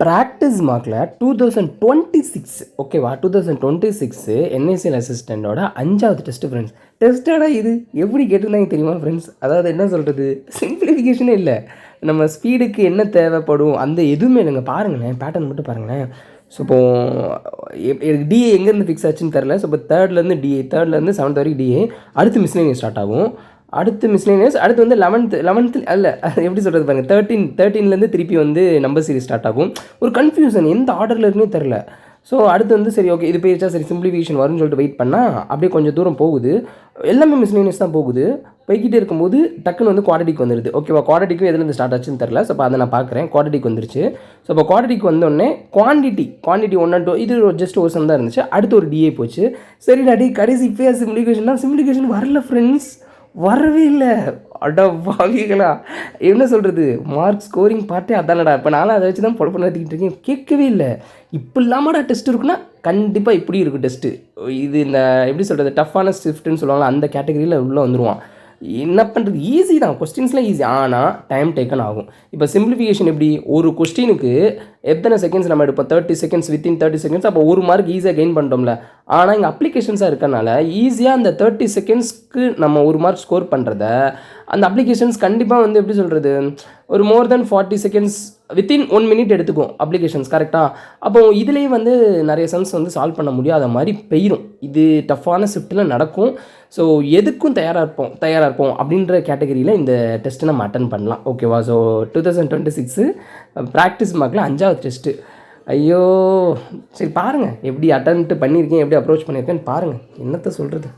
Practice மார்க்கில் 2026 ஓகேவா 2026 NSCL அசிஸ்டண்ட்டோட 5வது டெஸ்ட்டு ஃப்ரெண்ட்ஸ். டெஸ்ட்டாடா இது எப்படி கேட்டிருந்தாங்க தெரியுமா ஃப்ரெண்ட்ஸ்? அதாவது என்ன சொல்கிறது, சிம்பிளிஃபிகேஷனே இல்லை. நம்ம ஸ்பீடுக்கு என்ன தேவைப்படும் அந்த எதுவுமே இல்லைங்க. பாருங்களேன், பேட்டர்ன் மட்டும் பாருங்களேன். ஸோ இப்போது டிஏ எங்கேருந்து ஃபிக்ஸ் ஆச்சுன்னு தெரில. ஸோ இப்போ தேர்ட்லேருந்து டிஏ, தேர்ட்லேருந்து 7th வரைக்கும் டிஏ, அடுத்து மிஸ்லேனியஸ் ஸ்டார்ட் ஆகும். அடுத்து மிஸ்லேனியஸ், அடுத்து வந்து 11th அல்ல, எப்படி சொல்கிறது பாருங்கள், 13லேருந்து திருப்பி வந்து நம்பர் சீரிஸ் ஸ்டார்ட் ஆகும். ஒரு கன்ஃபியூஷன், எந்த ஆர்டரில் இருக்குன்னே தெரில. ஸோ அடுத்து வந்து சரி ஓகே இது போயிடுச்சா, சரி சிம்பிளிஃபிகேஷன் வரும்னு சொல்லிட்டு வெயிட் பண்ணால் அப்படியே கொஞ்சம் தூரம் போகுது. எல்லாமே மிஸ்லேனியஸ் தான் போகுது. போய்கிட்டே இருக்கும்போது டக்குன்னு வந்து குவாட்ரடிக் வந்துடுது. ஓகேவா, குவாட்ரடிக்கும் எதுலேருந்து ஸ்டார்ட் ஆச்சுன்னு தெரில. ஸோ இப்போ அதை நான் பார்க்குறேன். குவாட்ரடிக் வந்துருச்சு. ஸோ இப்போ குவாட்ரடிக் வந்தோடனே குவான்டிட்டி 1 and 2 இது ஜஸ்ட் ஒரு சம் தான் இருந்துச்சு. அடுத்து ஒரு டிஏ போச்சு. சரி டாடி கடைசி இப்போயா சிம்பிளிஃபிகேஷன் வரல ஃப்ரெண்ட்ஸ், வரவே இல்லை. அட பாவிகளா, என்ன சொல்கிறது, மார்க் ஸ்கோரிங் பார்ட்டே அதானடா. இப்போ நானும் அதை வச்சு தான் பொழப்பு நடத்திக்கிட்டு இருக்கேன். கேட்கவே இல்லை. இப்போ இல்லாமடா டெஸ்ட் இருக்குன்னா கண்டிப்பாக இப்படி இருக்கும் டெஸ்ட்டு. இது இந்த எப்படி சொல்கிறது, டஃப்பான ஷிஃப்ட்டுன்னு சொல்லுவாங்க, அந்த கேட்டகரியில் உள்ளே வந்துடுவான். என்ன பண்ணுறது, ஈஸி தான், கொஸ்டின்ஸ்லாம் ஈஸி, ஆனால் டைம் டேக்கன் ஆகும். இப்போ சிம்பிளிஃபிகேஷன் எப்படி, ஒரு கொஸ்டினுக்கு எத்தனை செகண்ட்ஸ் நம்ம எடுப்போம், 30 செகண்ட்ஸ், வித்தின் 30 செகண்ட்ஸ். அப்போ ஒரு மார்க் ஈஸியாக கெயின் பண்ணிட்டோம்ல. ஆனால் இங்கே அப்ளிகேஷன்ஸாக இருக்கனால ஈஸியாக அந்த 30 செகண்ட்ஸ்க்கு நம்ம ஒரு மார்க் ஸ்கோர் பண்ணுறத அந்த அப்ளிகேஷன்ஸ் கண்டிப்பாக வந்து எப்படி சொல்கிறது, ஒரு மோர் தென் 40 செகண்ட்ஸ் வித்தின் 1 minute எடுத்துக்கும் அப்ளிகேஷன்ஸ். கரெக்டாக? அப்போது இதுலேயே வந்து நிறைய சம்ஸ் வந்து சால்வ் பண்ண முடியாத மாதிரி பெய்யும். இது டஃப்பான ஷிஃப்ட்டில் நடக்கும். ஸோ எதுக்கும் தயாராக இருப்போம் அப்படின்ற கேட்டகரியில் இந்த டெஸ்ட்டை நம்ம அட்டன் பண்ணலாம். ஓகேவா? ஸோ 2026 ப்ராக்டிஸ் மார்க்கில் 5வது டெஸ்ட்டு. ஐயோ, சரி பாருங்கள் எப்படி அட்டென்ட் பண்ணியிருக்கேன், எப்படி அப்ரோச் பண்ணியிருக்கேன்னு பாருங்கள். என்னத்தை சொல்கிறது.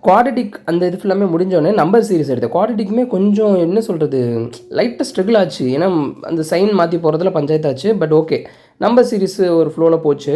குவாடிட்டிக் அந்த இது ஃபுல்லாமே முடிஞ்சோடனே நம்பர் சீரிஸ் எடுத்தேன். குவாடிட்டிக்குமே கொஞ்சம் என்ன சொல்கிறது, லைட்டாக ஸ்ட்ரகிள் ஆச்சு. ஏன்னா அந்த சைன் மாற்றி போகிறதுல பஞ்சாயத்தாச்சு. பட் ஓகே, நம்பர் சீரிஸ் ஒரு ஃப்ளோவில் போச்சு.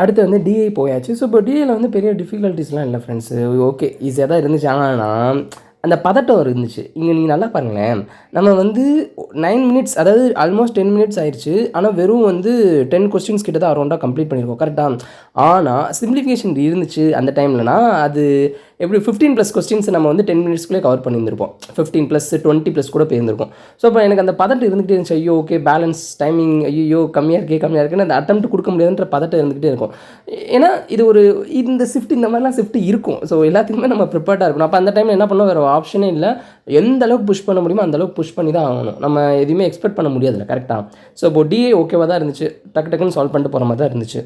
அடுத்து வந்து டிஐ போயாச்சு. ஸோ இப்போ டிஐயில் வந்து பெரிய டிஃபிகல்ட்டிஸ்லாம் இல்லை ஃப்ரெண்ட்ஸு. ஓகே, ஈஸியாக தான் இருந்துச்சு. ஆனா அந்த பதட்டம் இருந்துச்சு. இங்கே நீங்கள் நல்லா பாருங்களேன். நம்ம வந்து 9 மினிட்ஸ், அதாவது ஆல்மோஸ்ட் 10 மினிட்ஸ் ஆயிடுச்சு. ஆனால் வெறும் வந்து 10 கொஸ்டின்ஸ் கிட்ட தான் அரௌண்டாக கம்ப்ளீட் பண்ணியிருக்கோம். கரெக்டா? ஆனால் சிம்ப்ளிஃபிகேஷன் இருந்துச்சு அந்த டைம்லனா, அது எப்படி 15+ கொஸ்டின்ஸ் நம்ம வந்து 10 மினிட்ஸ்க்குள்ளே கவர் பண்ணியிருந்திருப்போம். 15+20+ கூட போயிருந்திருக்கும். ஸோ இப்போ எனக்கு அந்த பதட்டம் இருந்துகிட்டே இருந்துச்சு. ஐயோ ஓகே, பேலன்ஸ் டைமிங் ஐயோ கம்மியாக இருக்கே கம்மியாக இருக்குன்னு அந்த அட்டெம்ப்ட் கொடுக்க முடியாதுன்ற பதட்டம் இருந்துகிட்டே இருக்கும். ஏன்னா இது ஒரு இந்த ஷிஃப்ட் இந்த மாதிரிலாம் ஷிஃப்ட் இருக்கும். ஸோ எல்லாத்துக்குமே நம்ம ப்ரிப்பேர்டாக இருக்கணும். அப்போ அந்த டைமில் என்ன பண்ணோம், வேறு ஆப்ஷனே இல்லை. எந்த அளவுக்கு புஷ் பண்ண முடியுமோ அந்த அளவுக்கு புஷ் பண்ணி தான் ஆகணும். நம்ம எதுவுமே எக்ஸ்பெக்ட் பண்ண முடியாதுல்ல. கரெக்டாக? ஸோ இப்போ டிஏ ஓகேவாக தான் இருந்துச்சு. டக்கு டக்குன்னு சால்வ் பண்ணிட்டு போகிற மாதிரி தான் இருந்துச்சு.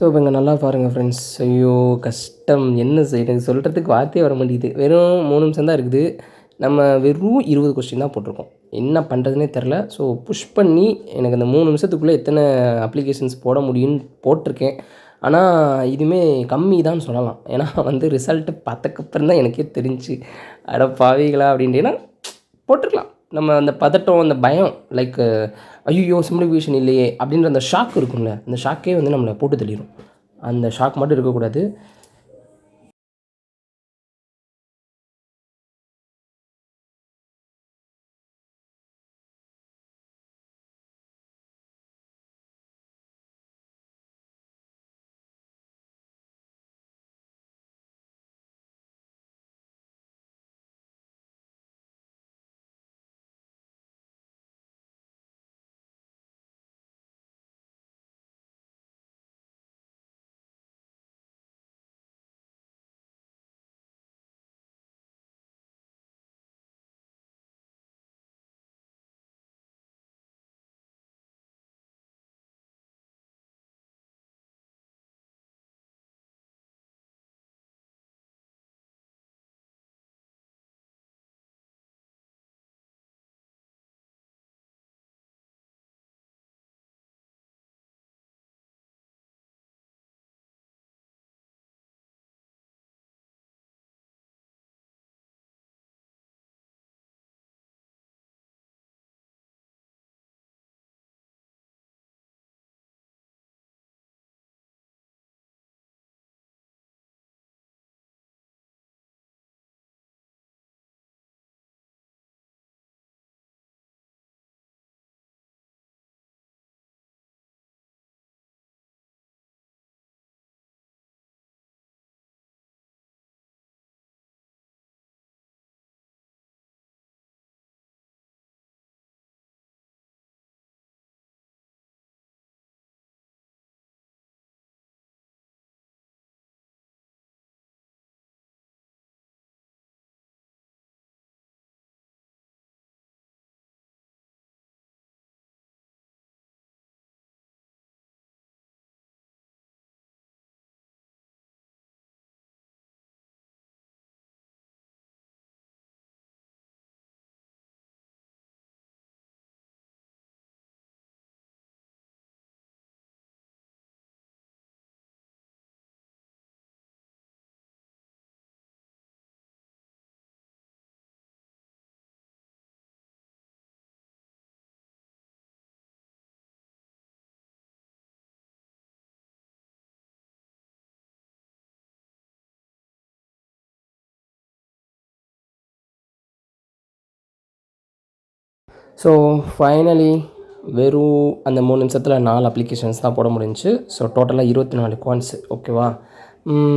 ஸோ இப்போ இங்கே நல்லா பாருங்கள் ஃப்ரெண்ட்ஸ். ஐயோ கஷ்டம், என்ன எனக்கு சொல்கிறதுக்கு வார்த்தையே வர மாட்டேங்குது. வெறும் 3 நிமிஷம் தான் இருக்குது. நம்ம வெறும் 20 கொஸ்டின் தான் போட்டிருக்கோம். என்ன பண்ணுறதுனே தெரில. ஸோ புஷ் பண்ணி எனக்கு அந்த 3 நிமிஷத்துக்குள்ளே எத்தனை அப்ளிகேஷன்ஸ் போட முடியும்னு போட்டிருக்கேன். ஆனால் இதுவுமே கம்மி தான் சொல்லலாம். ஏன்னா வந்து ரிசல்ட்டு பார்த்தக்கப்புறம் தான் எனக்கே தெரிஞ்சு அட பாவிகளா அப்படின்ட்டு. ஏன்னா போட்டிருக்கலாம். நம்ம அந்த பதட்டம், அந்த பயம், லைக் ஐயோ சிம்பிளிஃபிகேஷன் இல்லையே அப்படின்ற அந்த ஷாக் இருக்கும்ல, அந்த ஷாக்கே வந்து நம்மளை போட்டு தள்ளிடும். அந்த ஷாக் மட்டும் இருக்கக்கூடாது. ஸோ ஃபைனலி வெறும் அந்த 3 நிமிஷத்தில் 4 அப்ளிகேஷன்ஸ் தான் போட முடிஞ்சுச்சு. ஸோ டோட்டலாக 24 குவான்ஸ். ஓகேவா?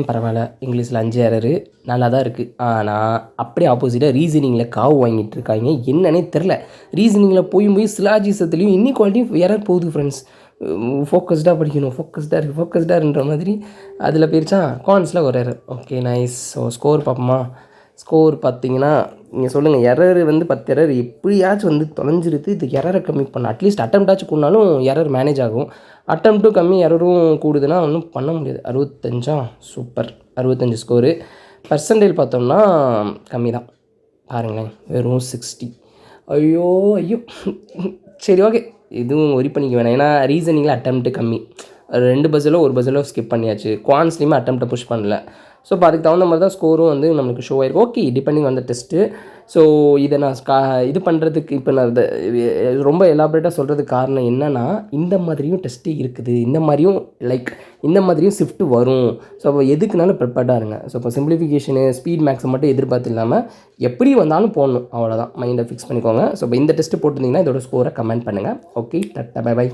பரவாயில்ல. இங்கிலீஷில் 5 எரரு நல்லா தான் இருக்குது. ஆனால் அப்படியே ஆப்போசிட்டாக ரீசனிங்கில் காவு வாங்கிட்டு இருக்காங்க. என்னன்னே தெரில. ரீசனிங்கில் போய் சிலாஜிசத்துலேயும் இன்இக்வாலிட்டியும் எரர் போகுது ஃப்ரெண்ட்ஸ். ஃபோக்கஸ்டாக படிக்கணும், ஃபோக்கஸ்டாகன்ற மாதிரி அதில் போயிருச்சா. குவான்ஸில் ஒரு error. Okay nice. So score பார்ப்போமா? ஸ்கோர் பார்த்தீங்கன்னா நீங்கள் சொல்லுங்கள். எரர் வந்து 10 எரர் எப்படியாச்சும் வந்து தொலைஞ்சிருது. இது எரரை கம்மி பண்ண அட்லீஸ்ட் அட்டம்ப்டாச்சும் கூடனாலும் எரர் மேனேஜ் ஆகும். அட்டம்ப்ட்டும் கம்மி, எரரும் கூடுதுன்னா ஒன்றும் பண்ண முடியாது. 65 சூப்பர். 65 ஸ்கோரு. பர்சன்டேஜ் பார்த்தோம்னா கம்மி தான் பாருங்களேன், வெறும் 60. ஐயோ ஐயோ சரி ஓகே, இதுவும் ஒரி பண்ணிக்க வேணாம். ஏன்னா ரீசனிங்கில் அட்டம்ப்ட்டு கம்மி. 2 பஸ்ஸில் 1 பஸ்ஸில் ஸ்கிப் பண்ணியாச்சு. குவான்ஸ்லேயுமே அட்டம்ப்ட்டை புஷ் பண்ணல. ஸோ இப்போ அதுக்கு தகுந்த மாதிரி தான் ஸ்கோரும் வந்து நம்மளுக்கு ஷோ ஆயிருக்கு. Okay, depending on the test. So இதை நான் இது பண்ணுறதுக்கு இப்போ நான் ரொம்ப எலாபரேட்டாக சொல்கிறதுக்கு காரணம் என்னென்னா, இந்த மாதிரியும் டெஸ்ட்டு இருக்குது, இந்த மாதிரியும் ஷிஃப்ட்டு வரும். ஸோ அப்போ எதுக்குனாலும் ப்ரிப்பேர்டாக இருங்க. ஸோ இப்போ சிம்பிளிஃபிகேஷனு, ஸ்பீட் மேக்ஸை மட்டும் எதிர்பார்த்து இல்லாமல் எப்படி வந்தாலும் போடணும், அவ்வளோதான். மைண்டை ஃபிக்ஸ் பண்ணிக்கோங்க. ஸோ இப்போ இந்த டெஸ்ட்டு போட்டிருந்தீங்கன்னா இதோட ஸ்கோரை கமெண்ட் பண்ணுங்கள். Okay, bye by.